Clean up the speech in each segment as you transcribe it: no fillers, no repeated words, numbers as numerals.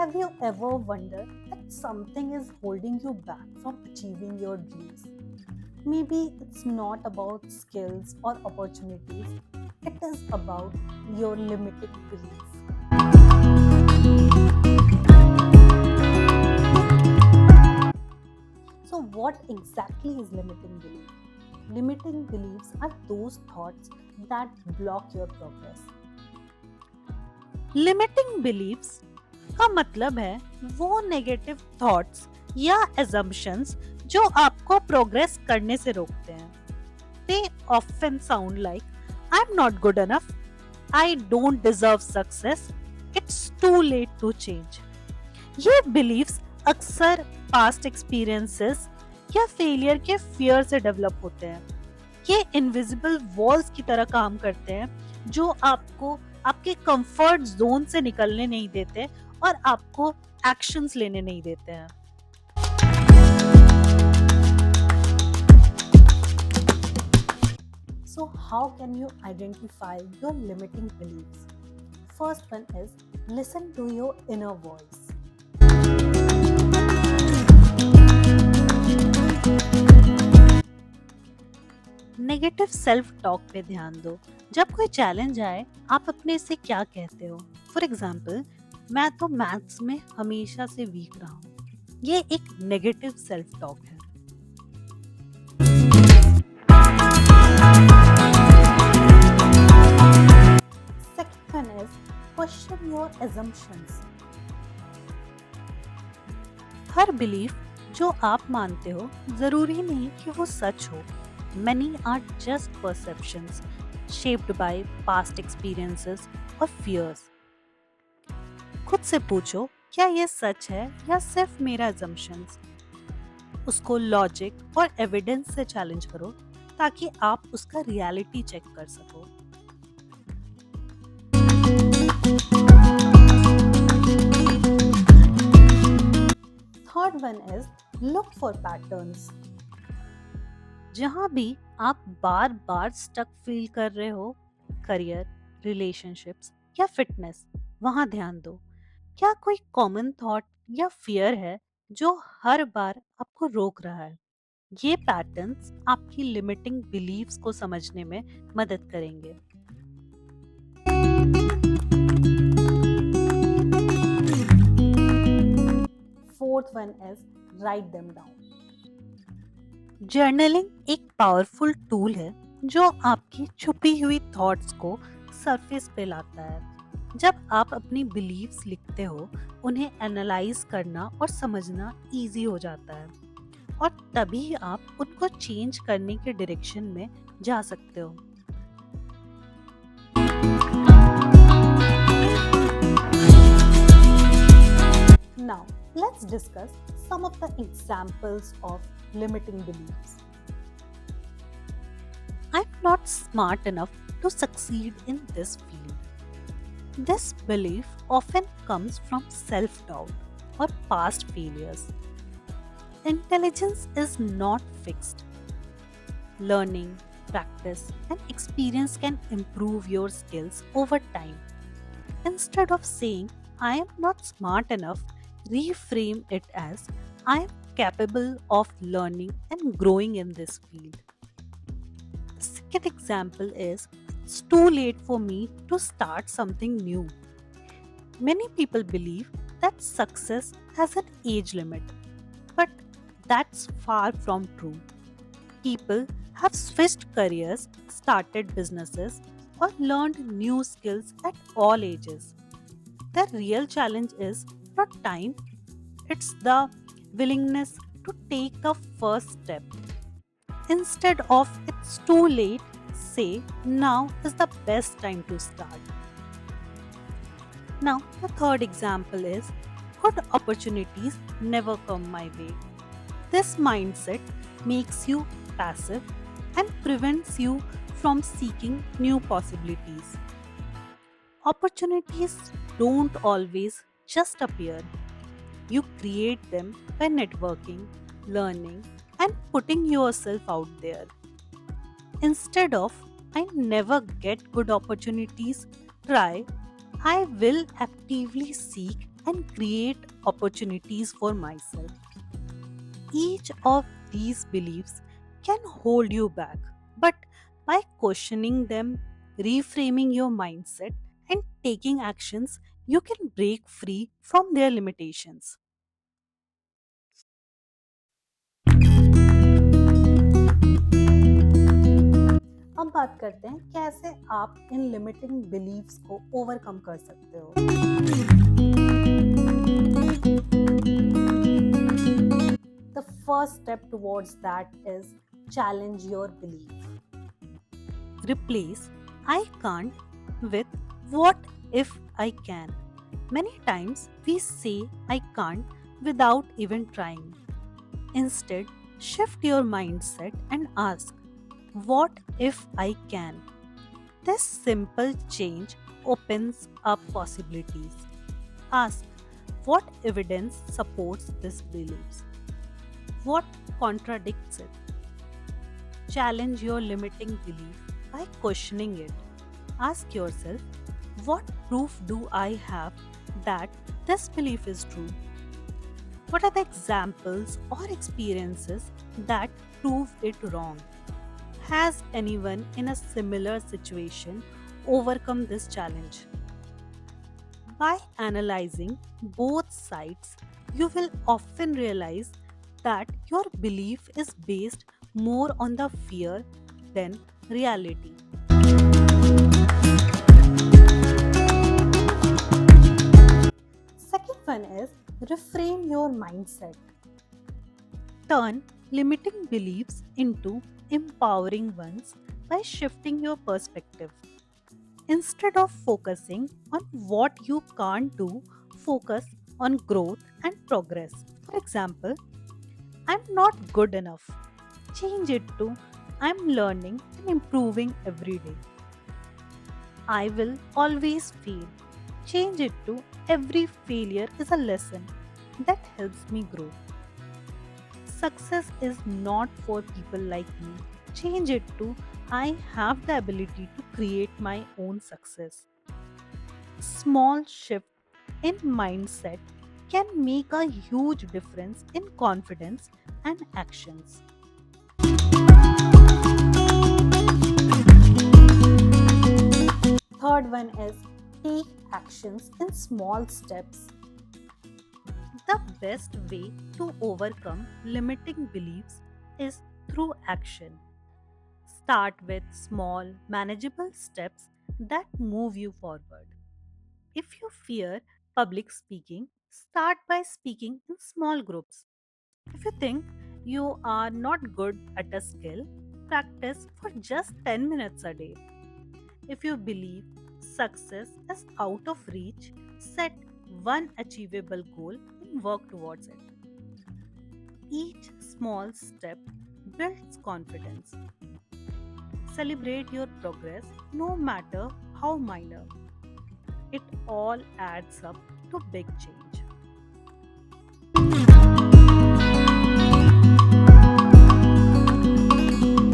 Have you ever wondered that something is holding you back from achieving your dreams? Maybe it's not about skills or opportunities, it is about your limited belief. So, what exactly is limiting belief? Limiting beliefs are those thoughts that block your progress. Limiting beliefs का मतलब है वो negative thoughts या assumptions जो आपको progress करने से रोकते हैं. They often sound like I am not good enough, I don't deserve success, it's too late to change. ये बिलीव्स अक्सर पास्ट एक्सपीरियंसेस या फेलियर के फियर से डेवलप होते हैं. ये इनविजिबल वॉल्स की तरह काम करते हैं जो आपको आपके कंफर्ट जोन से निकलने नहीं देते और आपको एक्शंस लेने नहीं देते हैं. So, how can you identify your limiting beliefs? First one is listen to your inner voice. Negative self talk पे ध्यान दो. जब कोई चैलेंज आए आप अपने से क्या कहते हो. फॉर एग्जाम्पल, मैं तो मैथ्स में हमेशा से वीक रहा हूँ. ये एक नेगेटिव सेल्फ टॉक है. Second one is question your assumptions. Her belief जो आप मानते हो जरूरी नहीं कि वो सच हो. Many are just perceptions shaped by past experiences or fears. खुद से पूछो क्या ये सच है या सिर्फ मेरा assumptions. उसको लॉजिक और एविडेंस से चैलेंज करो ताकि आप उसका रियलिटी चेक कर सको. Third one is look for patterns. जहाँ भी आप बार बार स्टक फील कर रहे हो, करियर, रिलेशनशिप्स या फिटनेस, वहाँ ध्यान दो. क्या कोई कॉमन थॉट या फियर है जो हर बार आपको रोक रहा है. ये पैटर्न्स आपकी लिमिटिंग बिलीव्स को समझने में मदद करेंगे. Fourth one is write them down. Journaling एक पावरफुल टूल है जो आपकी छुपी हुई थॉट्स को सरफेस पे लाता है. जब आप अपनी बिलीव्स लिखते हो उन्हें एनालाइज करना और समझना इजी हो जाता है और तभी आप उनको चेंज करने के डायरेक्शन में जा सकते हो. Now, let's discuss some of the examples of limiting beliefs. I'm not smart enough to succeed in this field. This belief often comes from self-doubt or past failures. Intelligence is not fixed. Learning, practice, and experience can improve your skills over time. Instead of saying, I am not smart enough, reframe it as, I am capable of learning and growing in this field. The second example is, it's too late for me to start something new. Many people believe that success has an age limit, but that's far from true. People have switched careers, started businesses, or learned new skills at all ages. The real challenge is not time, it's the willingness to take the first step. Instead of it's too late, say now is the best time to start. Now, the third example is good opportunities never come my way. This mindset makes you passive and prevents you from seeking new possibilities. Opportunities don't always just appear. You create them by networking, learning, and putting yourself out there. Instead of I never get good opportunities, try I will actively seek and create opportunities for myself. Each of these beliefs can hold you back, but by questioning them, reframing your mindset, and taking actions, you can break free from their limitations. अब बात करते हैं कैसे आप इन limiting beliefs को overcome कर सकते हो। The first step towards that is challenge your belief. Replace I can't with what if I can. Many times we say I can't without even trying. Instead, shift your mindset and ask, what if I can? This simple change opens up possibilities. Ask, what evidence supports this belief? What contradicts it? Challenge your limiting belief by questioning it. Ask yourself, what proof do I have that this belief is true? What are the examples or experiences that prove it wrong? Has anyone in a similar situation overcome this challenge? By analyzing both sides, you will often realize that your belief is based more on the fear than reality. Second one is reframe your mindset. Turn limiting beliefs into empowering ones by shifting your perspective. Instead of focusing on what you can't do, focus on growth and progress. For example, I'm not good enough. Change it to I'm learning and improving every day. I will always fail. Change it to every failure is a lesson that helps me grow. Success is not for people like me. Change it to I have the ability to create my own success. Small shift in mindset can make a huge difference in confidence and actions. Third one is take actions in small steps. The best way to overcome limiting beliefs is through action. Start with small, manageable steps that move you forward. If you fear public speaking, start by speaking in small groups. If you think you are not good at a skill, practice for just 10 minutes a day. If you believe success is out of reach, set one achievable goal and work towards it. Each small step builds confidence. Celebrate your progress no matter how minor. It all adds up to big change.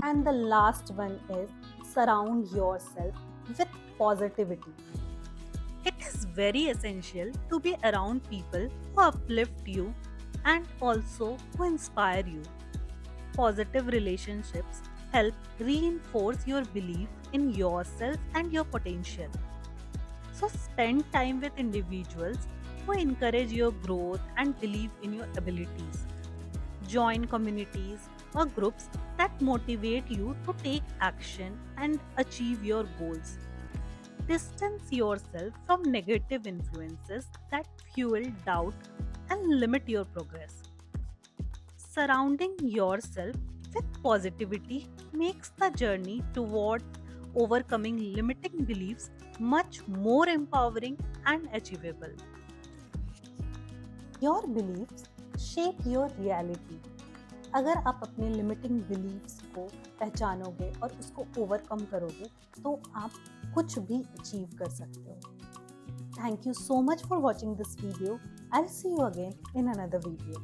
And the last one is surround yourself with positivity. It is very essential to be around people who uplift you and also who inspire you. Positive relationships help reinforce your belief in yourself and your potential. So, spend time with individuals who encourage your growth and believe in your abilities. Join communities or groups that motivate you to take action and achieve your goals. Distance yourself from negative influences that fuel doubt and limit your progress. Surrounding yourself with positivity makes the journey toward overcoming limiting beliefs much more empowering and achievable. Your beliefs shape your reality. अगर आप अपने limiting beliefs को पहचानोगे और उसको overcome करोगे तो आप कुछ भी अचीव कर सकते हो। Thank you so much for watching this video. I will see you again in another video.